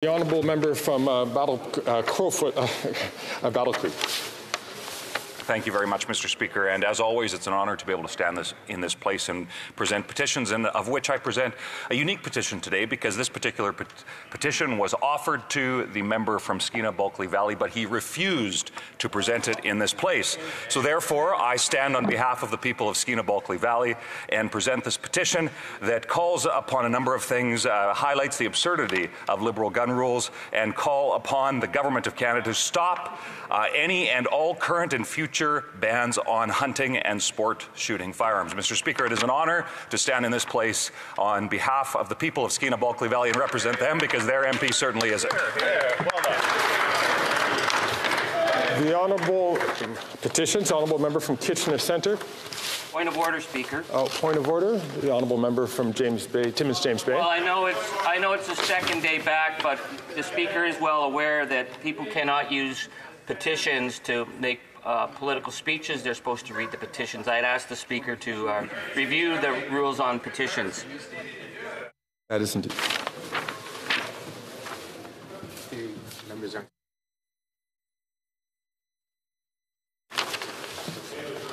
The honourable member from Battle Creek. Thank you very much, Mr. Speaker. And as always, it's an honour to be able to stand in this place and present petitions, and of which I present a unique petition today, because this particular petition was offered to the member from Skeena-Bulkley Valley, but he refused to present it in this place. So therefore, I stand on behalf of the people of Skeena-Bulkley Valley and present this petition that calls upon a number of things, highlights the absurdity of Liberal gun rules, and call upon the Government of Canada to stop any and all current and future bans on hunting and sport shooting firearms. Mr. Speaker, it is an honour to stand in this place on behalf of the people of Skeena-Bulkley Valley and represent them, because their MP certainly is it. Well done. The honourable petitions, honourable member from Kitchener Centre. Point of order, Speaker. Oh, point of order. The honourable member from Timmins James Bay. Well, I know it's the second day back, but the Speaker is well aware that people cannot use petitions to make political speeches. They're supposed to read the petitions. I'd ask the Speaker to review the rules on petitions. That is indeed.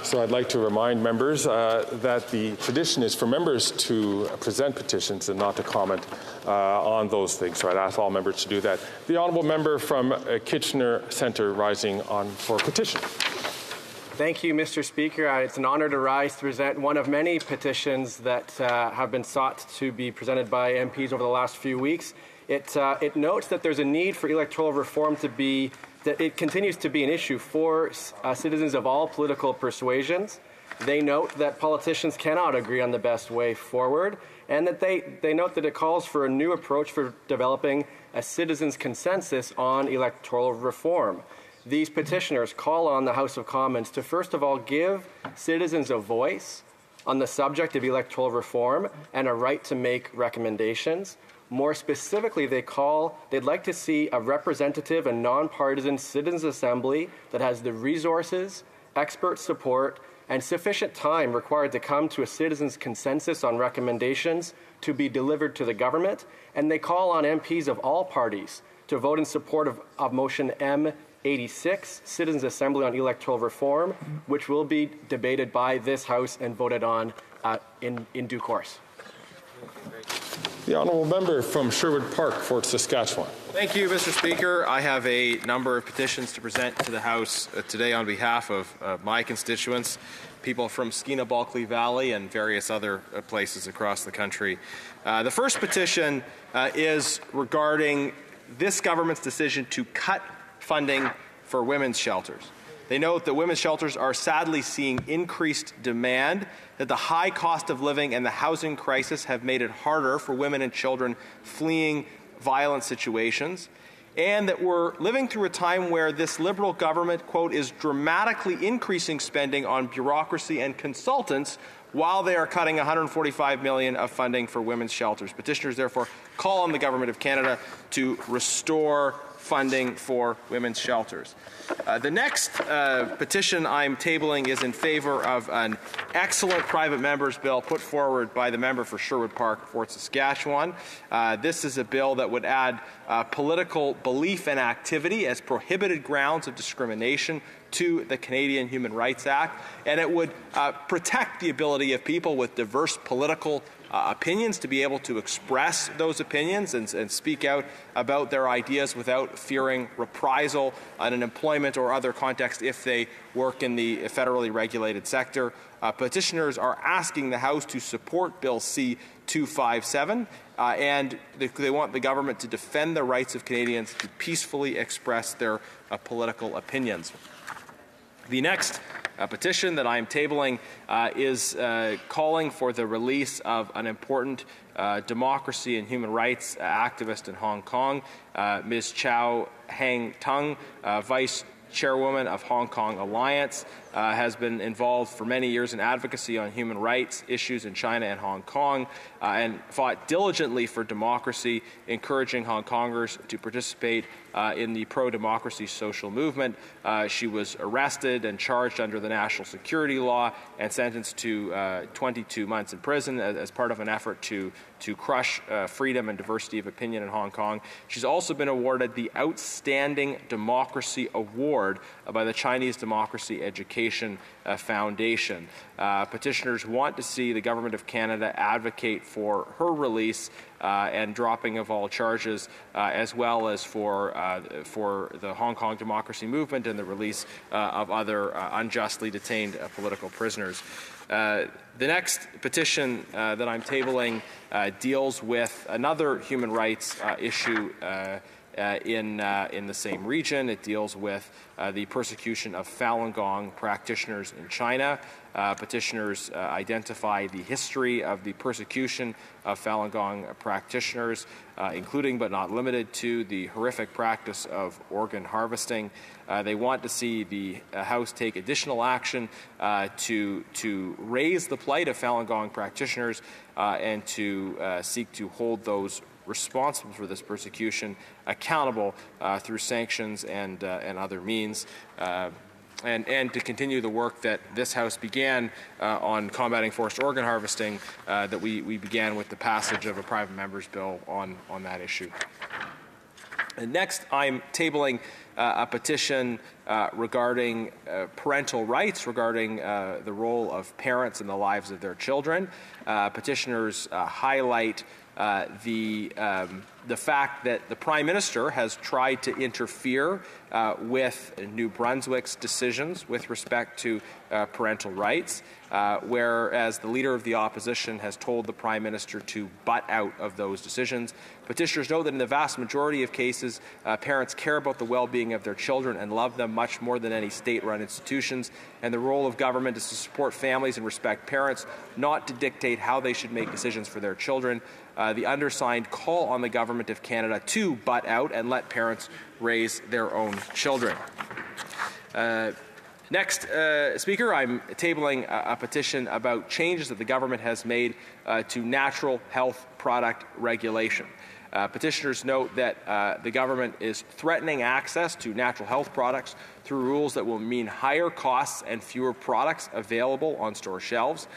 So I'd like to remind members that the tradition is for members to present petitions and not to comment on those things. So I'd ask all members to do that. The honourable member from Kitchener Centre rising on for petition. Thank you, Mr. Speaker. It's an honour to rise to present one of many petitions that have been sought to be presented by MPs over the last few weeks. It notes that there's a need for electoral reform to be that it continues to be an issue for citizens of all political persuasions. They note that politicians cannot agree on the best way forward, and that they note that it calls for a new approach for developing a citizens' consensus on electoral reform. These petitioners call on the House of Commons to first of all give citizens a voice on the subject of electoral reform and a right to make recommendations. More specifically, they'd like to see a representative and nonpartisan citizens' assembly that has the resources, expert support, and sufficient time required to come to a citizens' consensus on recommendations to be delivered to the government. And they call on MPs of all parties to vote in support of motion M86, Citizens' Assembly on Electoral Reform, which will be debated by this House and voted on in due course. The honourable member from Sherwood Park, Fort Saskatchewan. Thank you, Mr. Speaker. I have a number of petitions to present to the House today on behalf of my constituents, people from Skeena-Bulkley Valley and various other places across the country. The first petition is regarding this government's decision to cut funding for women's shelters. They note that women's shelters are sadly seeing increased demand, that the high cost of living and the housing crisis have made it harder for women and children fleeing violent situations, and that we're living through a time where this Liberal government, quote, is dramatically increasing spending on bureaucracy and consultants while they are cutting $145 million of funding for women's shelters. Petitioners therefore call on the Government of Canada to restore funding for women's shelters. The next petition I'm tabling is in favour of an excellent private member's bill put forward by the member for Sherwood Park, Fort Saskatchewan. This is a bill that would add political belief and activity as prohibited grounds of discrimination to the Canadian Human Rights Act, and it would protect the ability of people with diverse political opinions to be able to express those opinions and speak out about their ideas without fearing reprisal in an employment or other context if they work in the federally regulated sector. Petitioners are asking the House to support Bill C-257, and they want the government to defend the rights of Canadians to peacefully express their political opinions. The next petition that I am tabling is calling for the release of an important democracy and human rights activist in Hong Kong, Ms. Chow Hang Tung, Vice chairwoman of Hong Kong Alliance, has been involved for many years in advocacy on human rights issues in China and Hong Kong, and fought diligently for democracy, encouraging Hong Kongers to participate in the pro-democracy social movement. She was arrested and charged under the national security law and sentenced to 22 months in prison as part of an effort to crush freedom and diversity of opinion in Hong Kong. She's also been awarded the Outstanding Democracy Award by the Chinese Democracy Education Foundation. Petitioners want to see the Government of Canada advocate for her release and dropping of all charges, as well as for the Hong Kong democracy movement and the release of other unjustly detained political prisoners. The next petition that I'm tabling deals with another human rights issue in the same region. It deals with the persecution of Falun Gong practitioners in China. Petitioners identify the history of the persecution of Falun Gong practitioners, including but not limited to the horrific practice of organ harvesting. They want to see the House take additional action to raise the plight of Falun Gong practitioners and to seek to hold those responsible for this persecution accountable through sanctions and other means, and to continue the work that this House began on combating forced organ harvesting that we began with the passage of a private member's bill on that issue. And next, I'm tabling a petition regarding parental rights, regarding the role of parents in the lives of their children. Petitioners highlight the fact that the Prime Minister has tried to interfere with New Brunswick's decisions with respect to parental rights, whereas the Leader of the Opposition has told the Prime Minister to butt out of those decisions. Petitioners know that in the vast majority of cases, parents care about the well-being of their children and love them much more than any state-run institutions, and the role of government is to support families and respect parents, not to dictate how they should make decisions for their children. The undersigned call on the Government of Canada to butt out and let parents raise their own children. Next, Speaker, I'm tabling a petition about changes that the government has made to natural health product regulation. Petitioners note that the government is threatening access to natural health products through rules that will mean higher costs and fewer products available on store shelves.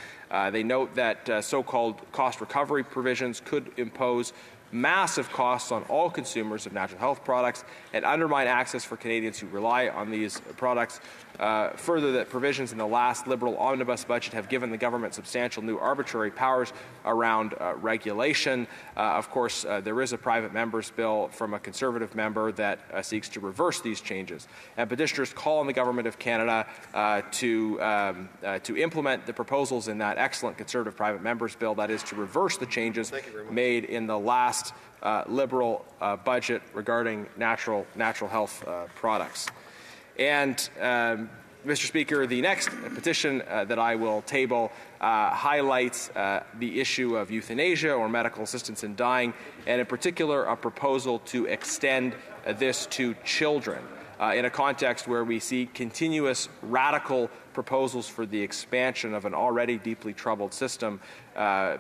They note that so-called cost recovery provisions could impose massive costs on all consumers of natural health products and undermine access for Canadians who rely on these products. Further, that provisions in the last Liberal omnibus budget have given the government substantial new arbitrary powers around regulation. Of course, there is a private member's bill from a Conservative member that seeks to reverse these changes. And petitioners call on the Government of Canada to implement the proposals in that excellent Conservative private member's bill, that is, to reverse the changes made in the last Liberal budget regarding natural health products. And Mr. Speaker, the next petition that I will table highlights the issue of euthanasia or medical assistance in dying, and in particular a proposal to extend this to children in a context where we see continuous radical proposals for the expansion of an already deeply troubled system.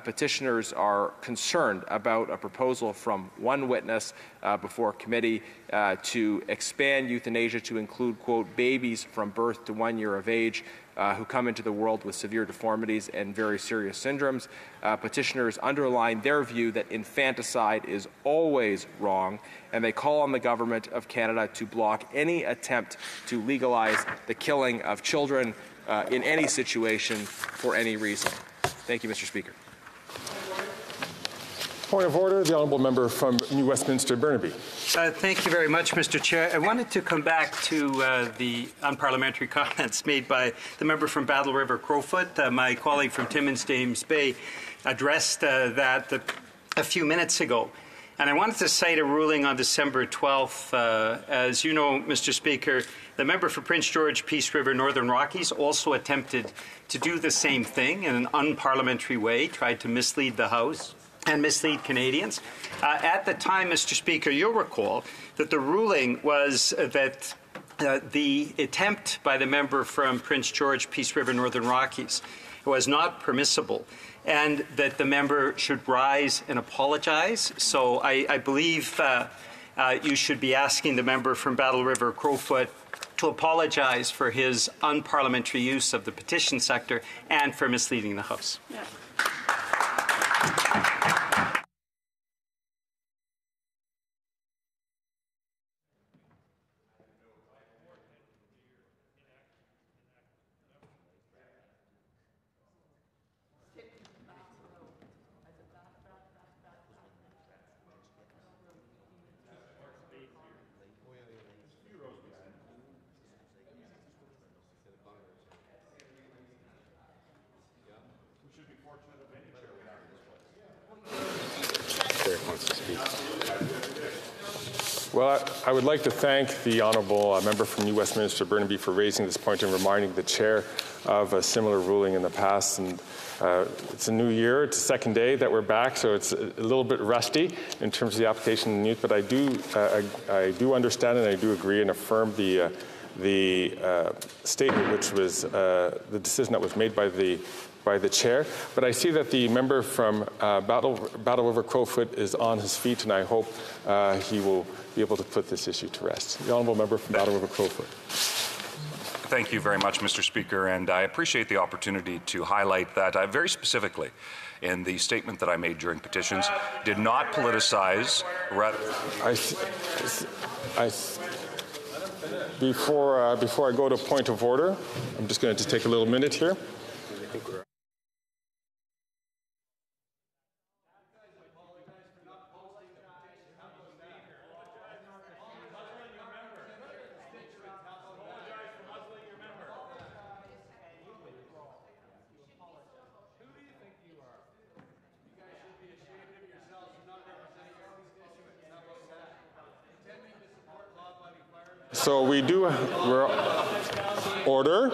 Petitioners are concerned about a proposal from one witness before committee to expand euthanasia to include, quote, babies from birth to 1 year of age who come into the world with severe deformities and very serious syndromes. Petitioners underline their view that infanticide is always wrong, and they call on the Government of Canada to block any attempt to legalize the killing of children in any situation for any reason. Thank you, Mr. Speaker. Point of order, the honourable member from New Westminster, Burnaby. Thank you very much, Mr. Chair. I wanted to come back to the unparliamentary comments made by the member from Battle River Crowfoot. My colleague from Timmins James Bay addressed that a few minutes ago. And I wanted to cite a ruling on December 12th. As you know, Mr. Speaker, the member for Prince George, Peace River, Northern Rockies also attempted to do the same thing in an unparliamentary way, tried to mislead the House and mislead Canadians. At the time, Mr. Speaker, you'll recall that the ruling was that the attempt by the member from Prince George, Peace River, Northern Rockies was not permissible, and that the member should rise and apologize. So I believe you should be asking the member from Battle River, Crowfoot, to apologize for his unparliamentary use of the petition sector and for misleading the House. Yeah. Well, I would like to thank the honourable member from New Westminster Burnaby for raising this point and reminding the chair of a similar ruling in the past. And it's a new year. It's the second day that we're back, so it's a little bit rusty in terms of the application of the news. But I do understand and I do agree and affirm the statement, which was the decision that was made by the chair. But I see that the member from Battle River Crowfoot is on his feet, and I hope he will be able to put this issue to rest. The honourable member from Battle River Crowfoot. Thank you very much, Mr. Speaker, and I appreciate the opportunity to highlight that I very specifically, in the statement that I made during petitions, did not politicize. Before I go to point of order, I'm just going to take a little minute here. So we're order.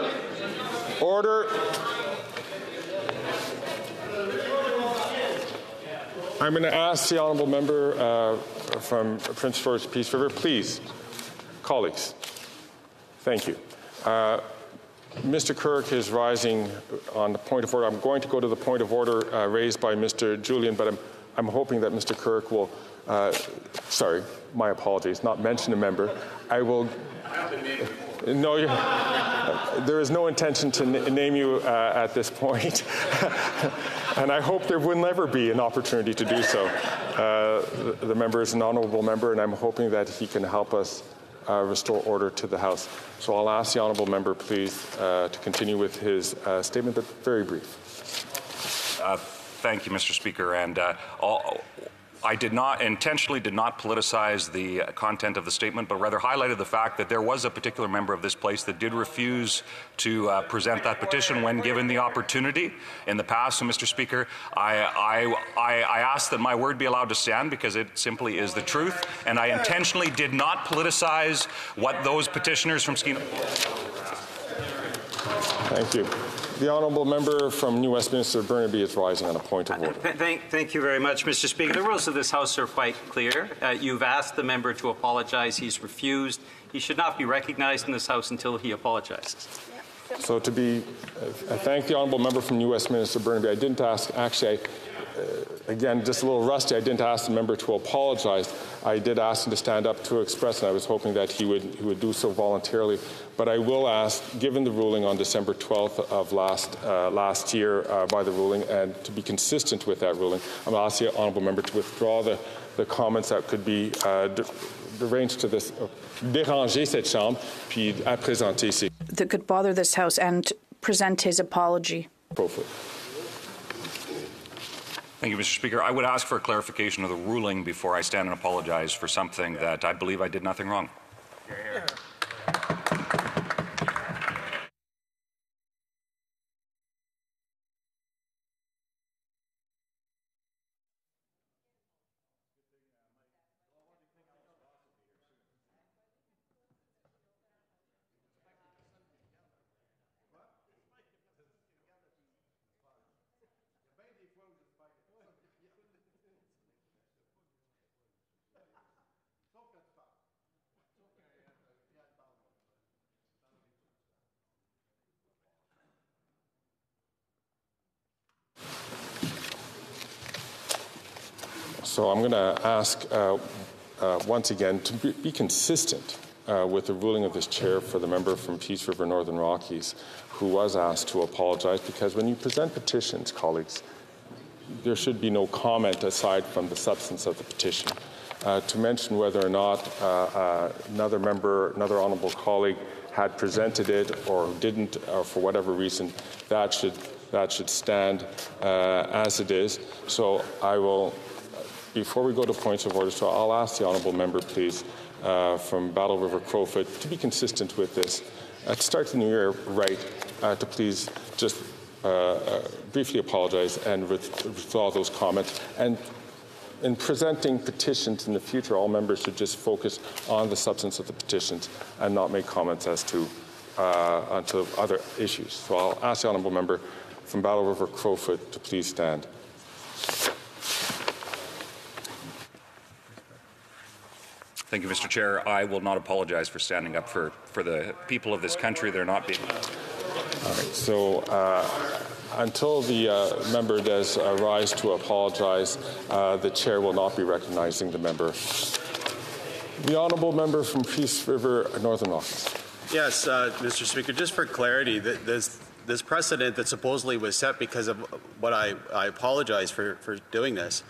I'm going to ask the honourable member from Prince George Peace River, please, colleagues. Thank you. Mr. Kirk is rising on the point of order. I'm going to go to the point of order raised by Mr. Julian, but I'm hoping that Mr. Kirk will, sorry, my apologies, not mention a member. I will, no, there is no intention to name you at this point. And I hope there will never be an opportunity to do so. The member is an honourable member, and I'm hoping that he can help us restore order to the House. So I'll ask the honourable member, please, to continue with his statement, but very brief. Thank you, Mr. Speaker. And I intentionally did not politicize the content of the statement, but rather highlighted the fact that there was a particular member of this place that did refuse to present that petition when given the opportunity in the past. So, Mr. Speaker, I ask that my word be allowed to stand because it simply is the truth, and I intentionally did not politicize what those petitioners from Skeena. Thank you. The honourable member from New Westminster Burnaby is rising on a point of order. Thank you very much, Mr. Speaker. The rules of this House are quite clear. You've asked the member to apologize. He's refused. He should not be recognized in this House until he apologizes. So I thank the honourable member from New Westminster Burnaby. I didn't ask, actually, again, just a little rusty, I didn't ask the member to apologize. I did ask him to stand up to express, and I was hoping that he would do so voluntarily. But I will ask, given the ruling on December 12th of last year by the ruling, and to be consistent with that ruling, I'm going to ask the honourable member to withdraw the comments that could be arranged to this, déranger cette chambre, puis à présenter ces. That could bother this House and present his apology. Thank you, Mr. Speaker. I would ask for a clarification of the ruling before I stand and apologize for something that I believe I did nothing wrong. So I'm going to ask once again to be consistent with the ruling of this chair for the member from Peace River, Northern Rockies, who was asked to apologize, because when you present petitions, colleagues, there should be no comment aside from the substance of the petition. To mention whether or not another member, another honourable colleague had presented it or didn't, or for whatever reason, that should stand as it is. So I will, before we go to points of order, so I'll ask the honourable member, please, from Battle River Crowfoot, to be consistent with this. To start the new year right, to please just briefly apologize and withdraw those comments. And in presenting petitions in the future, all members should just focus on the substance of the petitions and not make comments as to onto other issues. So I'll ask the honourable member from Battle River Crowfoot to please stand. Thank you, Mr. Chair. I will not apologize for standing up for the people of this country. They're not being. All right. So until the member does rise to apologize, the chair will not be recognizing the member. The honourable member from Peace River, Northern Rockies. Yes, Mr. Speaker. Just for clarity, this precedent that supposedly was set because of what I apologize for doing this.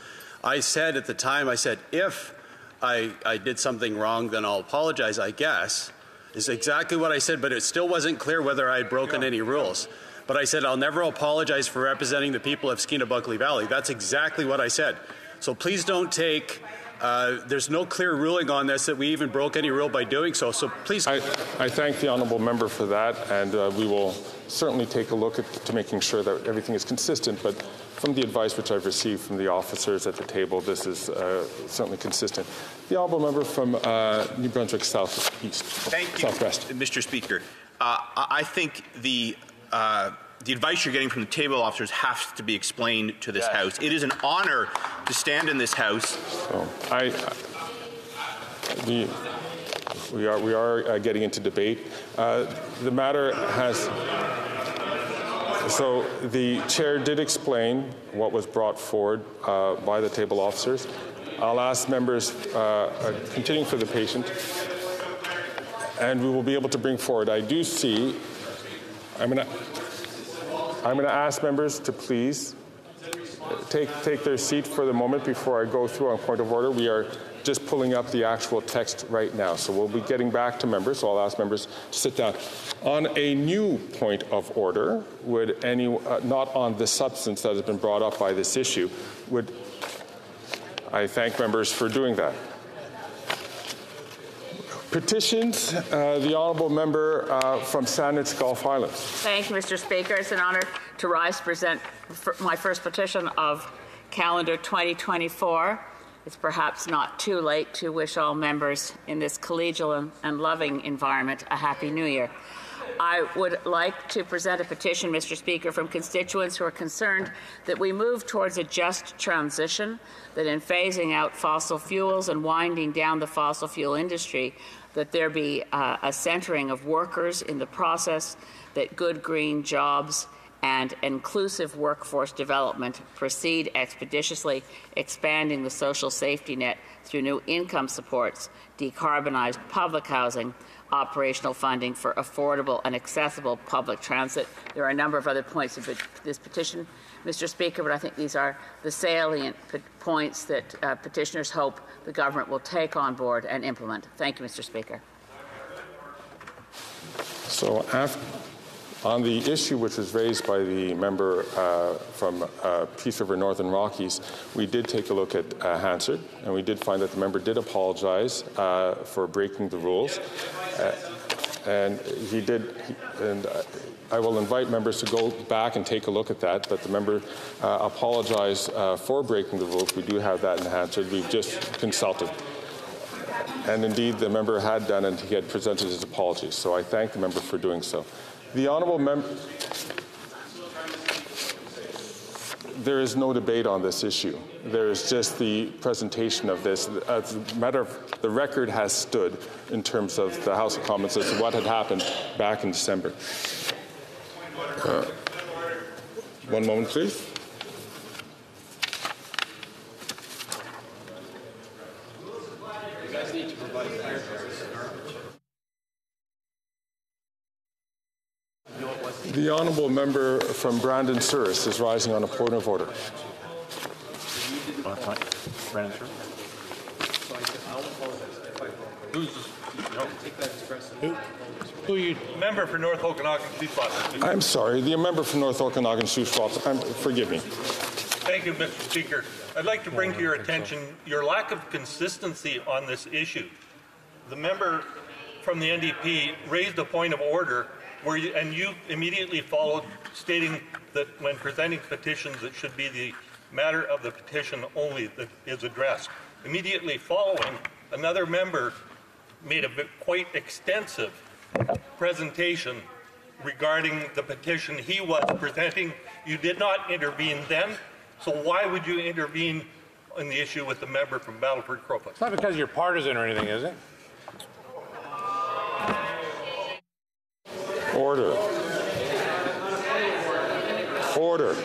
I said at the time, I said, if I did something wrong, then I'll apologize, I guess, is exactly what I said, but it still wasn't clear whether I had broken any rules. But I said, I'll never apologize for representing the people of Skeena-Buckley Valley. That's exactly what I said. So please don't take, there's no clear ruling on this that we even broke any rule by doing so. So please. I thank the honourable member for that, and we will certainly take a look to making sure that everything is consistent. But from the advice which I've received from the officers at the table, this is certainly consistent. The honourable member from New Brunswick Southeast. Thank you, Southwest. Mr. Speaker. I think the advice you're getting from the table officers has to be explained to this House. It is an honour to stand in this House. So we are getting into debate. The matter has. So the chair did explain what was brought forward by the table officers. I'll ask members, continuing for the patient, and we will be able to bring forward. I do see. I'm going to ask members to please take their seat for the moment before I go through on point of order. We are just pulling up the actual text right now, so we'll be getting back to members. So I'll ask members to sit down. On a new point of order, would any not on the substance that has been brought up by this issue, would I thank members for doing that. Petitions, the honourable member from Saanich Gulf Islands. Thank you, Mr. Speaker. It's an honour to rise to present my first petition of calendar 2024. It's perhaps not too late to wish all members in this collegial and loving environment a Happy New Year. I would like to present a petition, Mr. Speaker, from constituents who are concerned that we move towards a just transition, that in phasing out fossil fuels and winding down the fossil fuel industry, that there be a centering of workers in the process, that good green jobs and inclusive workforce development proceed expeditiously, expanding the social safety net through new income supports, decarbonized public housing, operational funding for affordable and accessible public transit. There are a number of other points of this petition, Mr. Speaker, but I think these are the salient points that petitioners hope the government will take on board and implement. Thank you, Mr. Speaker. So on the issue which was raised by the member from Peace River, Northern Rockies, we did take a look at Hansard, and we did find that the member did apologize for breaking the rules. And he did, and I will invite members to go back and take a look at that, but the member apologized for breaking the rules. We do have that in Hansard. We've just consulted. And indeed, the member had done, and he had presented his apologies. So I thank the member for doing so. The honourable member, there is no debate on this issue. There is just the presentation of this. As a matter of the record has stood in terms of the House of Commons as to what had happened back in December. One moment, please. The honourable member from Brandon Souris is rising on a point of order. Brandon Souris. Who are you? Member for North Okanagan, Sioux. I'm sorry, the member from North Okanagan, Sioux. Forgive me. Thank you, Mr. Speaker. I'd like to bring to your attention your lack of consistency on this issue. The member from the NDP raised a point of order and you immediately followed, stating that when presenting petitions, it should be the matter of the petition only that is addressed. Immediately following, another member made a quite extensive presentation regarding the petition he was presenting. You did not intervene then, so why would you intervene in the issue with the member from Battleford Crowfoot? It's not because you're partisan or anything, is it? Order. Order.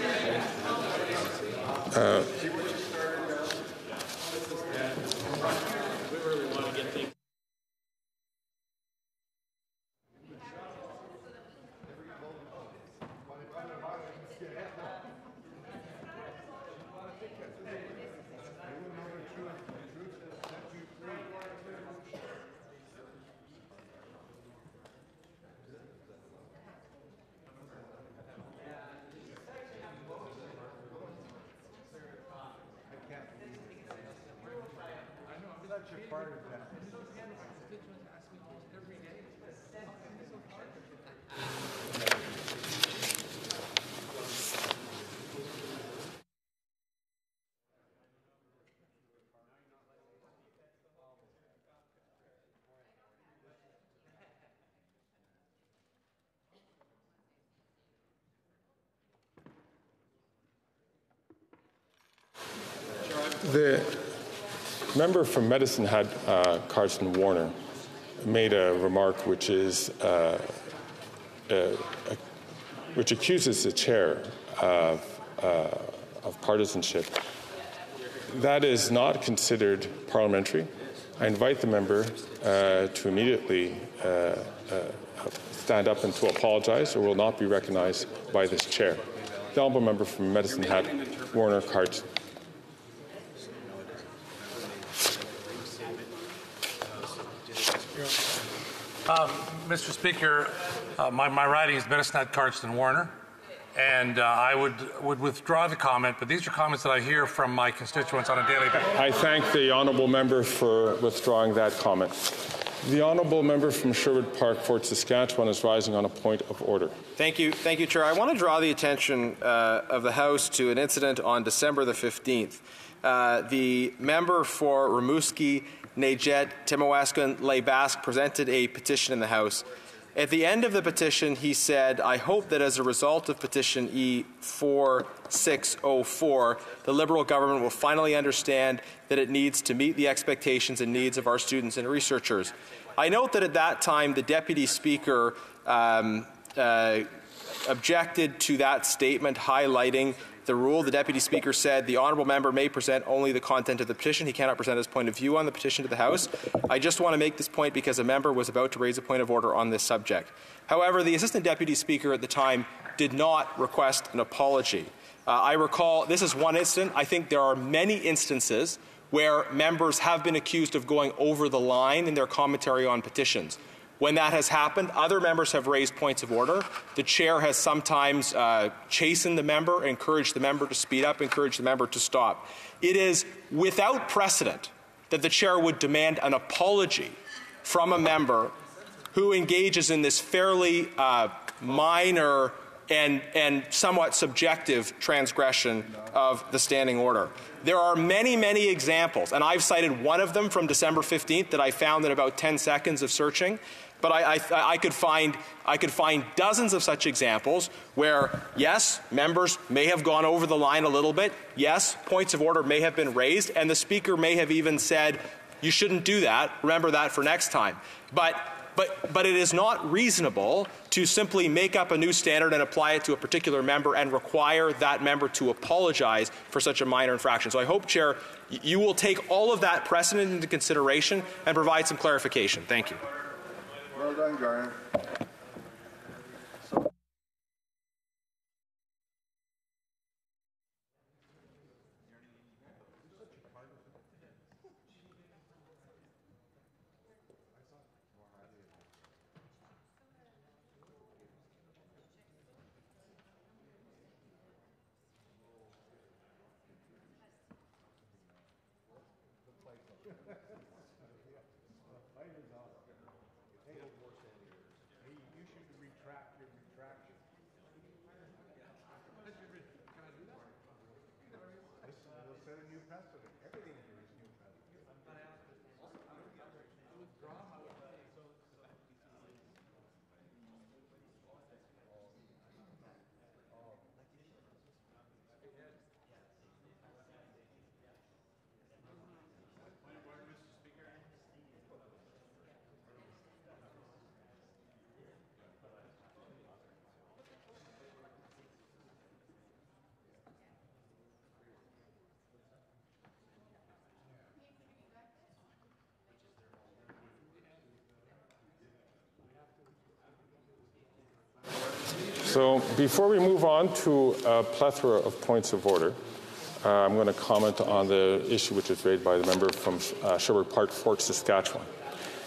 The member from Medicine Hat, Carson Warner, made a remark which accuses the chair of partisanship. That is not considered parliamentary. I invite the member to immediately stand up and to apologize, or will not be recognized by this chair. The honourable member from Medicine Hat, Warner Carson. Mr. Speaker, my riding is Medicine Hat, Cardston, Warner, and I would withdraw the comment, but these are comments that I hear from my constituents on a daily basis. I thank the honourable member for withdrawing that comment. The honourable member from Sherwood Park, Fort Saskatchewan, is rising on a point of order. Thank you, Chair. I want to draw the attention of the House to an incident on December the 15th. The member for Rimouski, Nejet, Timawaskan, Les Basques presented a petition in the House. At the end of the petition, he said, "I hope that as a result of petition E4604, the Liberal government will finally understand that it needs to meet the expectations and needs of our students and researchers." I note that at that time, the Deputy Speaker objected to that statement, highlighting the rule. The Deputy Speaker said the honourable member may present only the content of the petition. He cannot present his point of view on the petition to the House. I just want to make this point because a member was about to raise a point of order on this subject. However, the Assistant Deputy Speaker at the time did not request an apology. I recall this is one incident. I think there are many instances where members have been accused of going over the line in their commentary on petitions. When that has happened, other members have raised points of order. The chair has sometimes chastened the member, encouraged the member to speed up, encouraged the member to stop. It is without precedent that the chair would demand an apology from a member who engages in this fairly minor and somewhat subjective transgression of the standing order. There are many, many examples, and I've cited one of them from December 15th that I found in about 10 seconds of searching. But I could find dozens of such examples where, yes, members may have gone over the line a little bit. Yes, points of order may have been raised, and the Speaker may have even said, you shouldn't do that. Remember that for next time. But it is not reasonable to simply make up a new standard and apply it to a particular member and require that member to apologize for such a minor infraction. So I hope, Chair, you will take all of that precedent into consideration and provide some clarification. Thank you. Well done, Garner. So before we move on to a plethora of points of order, I'm going to comment on the issue which was raised by the member from Sherwood Park, Fort Saskatchewan.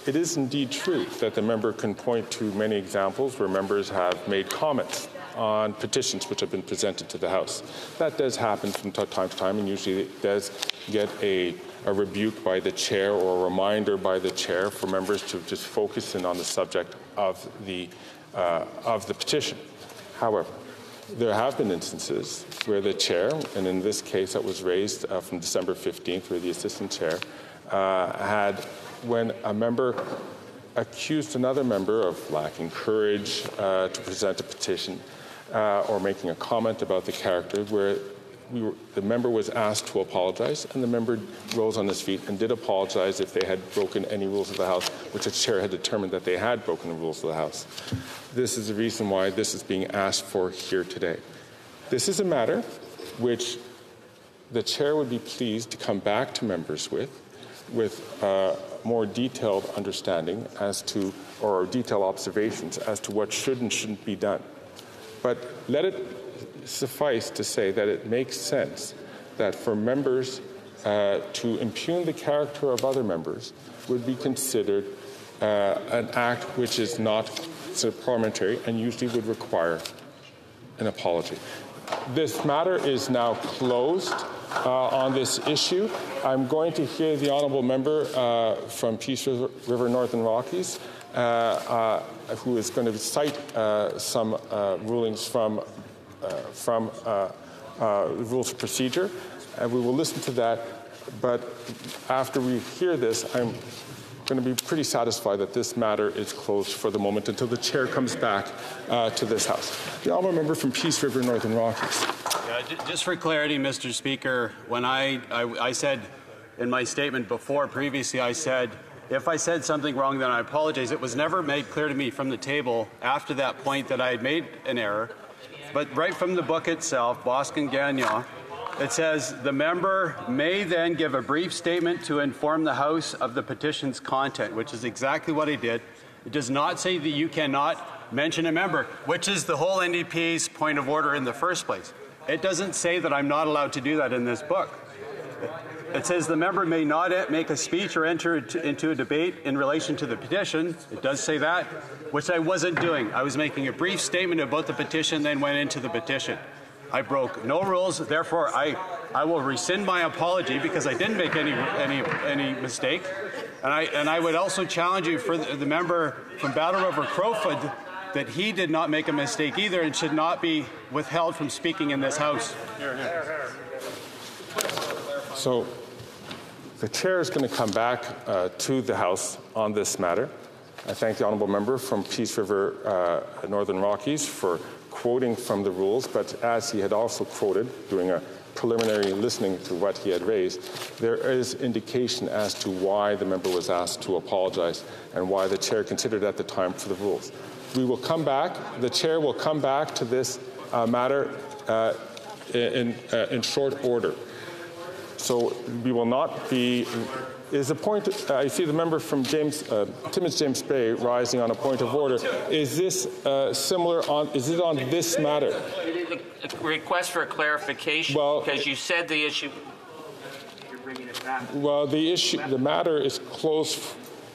It is indeed true that the member can point to many examples where members have made comments on petitions which have been presented to the House. That does happen from time to time, and usually it does get a rebuke by the chair or a reminder by the chair for members to just focus in on the subject of the petition. However, there have been instances where the chair, and in this case that was raised from December 15th, where the assistant chair had, when a member accused another member of lacking courage to present a petition or making a comment about the character, where the member was asked to apologize, and the member rose on his feet and did apologize if they had broken any rules of the House, which the chair had determined that they had broken the rules of the House. This is the reason why this is being asked for here today. This is a matter which the chair would be pleased to come back to members with more detailed understanding as to, or detailed observations as to what should and shouldn't be done. But let it suffice to say that it makes sense that for members to impugn the character of other members would be considered an act which is not parliamentary and usually would require an apology. This matter is now closed on this issue. I'm going to hear the honourable member from Peace River Northern Rockies who is going to cite some rulings from the Rules of Procedure, and we will listen to that. But after we hear this, I'm going to be pretty satisfied that this matter is closed for the moment until the chair comes back to this House. The honourable member from Peace River Northern Rockies. Just for clarity, Mr. Speaker, when I said in my statement before previously, I said, if I said something wrong, then I apologize. It was never made clear to me from the table after that point that I had made an error. But right from the book itself, Boston Gagnon, it says the member may then give a brief statement to inform the House of the petition's content, which is exactly what I did. It does not say that you cannot mention a member, which is the whole NDP's point of order in the first place. It doesn't say that I'm not allowed to do that in this book. It says the member may not make a speech or enter into a debate in relation to the petition. It does say that, which I wasn't doing. I was making a brief statement about the petition, then went into the petition. I broke no rules, therefore I will rescind my apology because I didn't make any mistake. And I would also challenge you for the member from Battle River Crowfoot that he did not make a mistake either and should not be withheld from speaking in this House. So the chair is going to come back to the House on this matter. I thank the honourable member from Peace River Northern Rockies for quoting from the rules, but as he had also quoted, doing a preliminary listening to what he had raised, there is indication as to why the member was asked to apologize and why the chair considered at the time for the rules. We will come back. The chair will come back to this matter in short order. So we will not be. Is a point? I see the member from Timmins James Bay rising on a point of order. Is this similar on? Is it on this matter? It is a request for a clarification because you said the issue. You're bringing it back. Well, the matter is closed.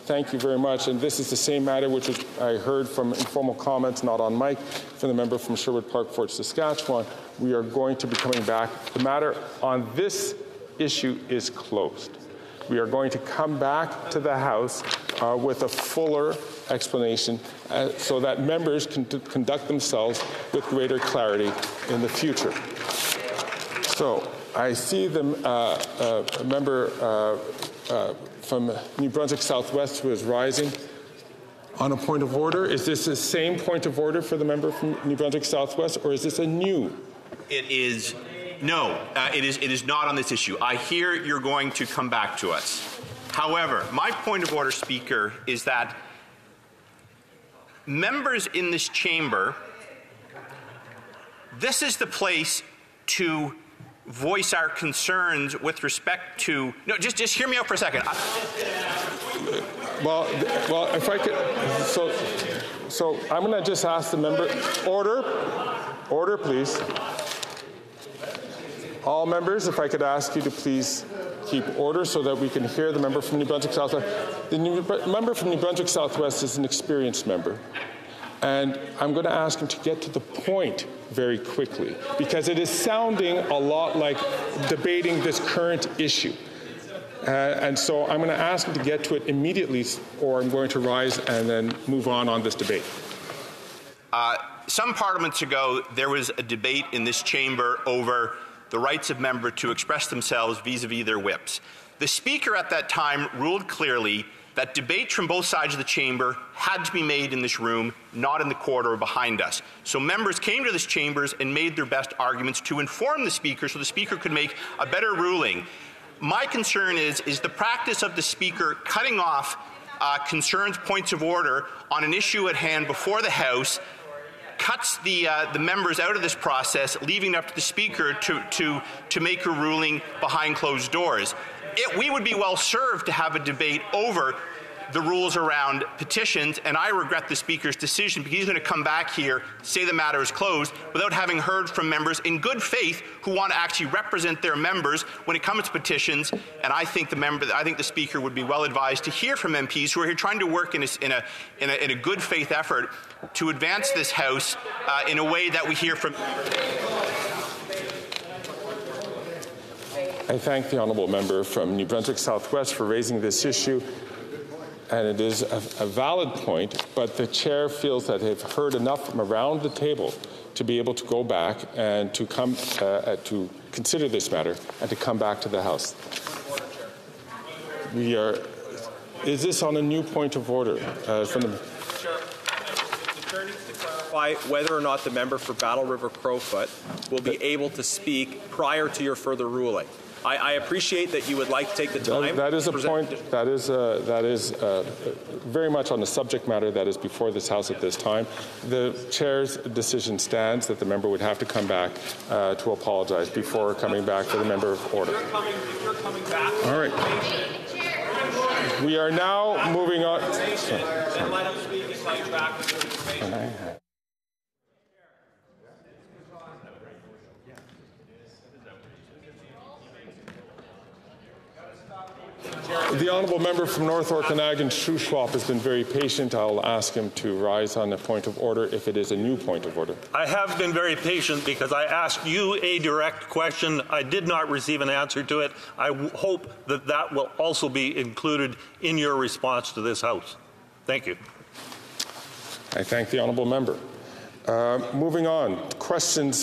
Thank you very much. And this is the same matter which I heard from informal comments, not on mic, from the member from Sherwood Park, Fort Saskatchewan. We are going to be coming back. The matter on this issue is closed. We are going to come back to the House with a fuller explanation so that members can conduct themselves with greater clarity in the future. So I see the member from New Brunswick Southwest who is rising on a point of order. Is this the same point of order for the member from New Brunswick Southwest, or is this a new? It is. No, it is not on this issue. I hear you're going to come back to us. However, my point of order, Speaker, is that members in this chamber, this is the place to voice our concerns with respect to. No, just hear me out for a second. Well, if I could, so I'm going to just ask the member. Order, please. All members, if I could ask you to please keep order so that we can hear the member from New Brunswick Southwest. The member from New Brunswick Southwest is an experienced member, and I'm going to ask him to get to the point very quickly because it is sounding a lot like debating this current issue. And so I'm going to ask him to get to it immediately, or I'm going to rise and then move on this debate. Some parliaments ago, there was a debate in this chamber over the rights of members to express themselves vis-a-vis their whips. The Speaker at that time ruled clearly that debates from both sides of the chamber had to be made in this room, not in the corridor behind us. So members came to this chamber and made their best arguments to inform the Speaker so the Speaker could make a better ruling. My concern is the practice of the Speaker cutting off concerns, points of order on an issue at hand before the House cuts the members out of this process, leaving it up to the Speaker to make a ruling behind closed doors. We would be well served to have a debate over the rules around petitions, and I regret the Speaker's decision because he's going to come back here, say the matter is closed, without having heard from members in good faith who want to actually represent their members when it comes to petitions. And I think the Speaker would be well advised to hear from MPs who are here trying to work in a good faith effort to advance this House in a way that we hear from. I thank the honourable member from New Brunswick Southwest for raising this issue. And it is a valid point, but the chair feels that they've heard enough from around the table to be able to go back and to come to consider this matter and to come back to the House. Is this on a new point of order from the? Whether or not the member for Battle River Crowfoot will be able to speak prior to your further ruling. I appreciate that you would like to take the time. That is a point. That is very much on the subject matter that is before this House at this time. The chair's decision stands that the member would have to come back to apologize before coming back for the member of order. All right. We are now moving on. The honourable member from North Okanagan, Shuswap, has been very patient. I'll ask him to rise on a point of order if it is a new point of order. I have been very patient because I asked you a direct question. I did not receive an answer to it. I hope that that will also be included in your response to this House. Thank you. I thank the honourable member. Moving on, questions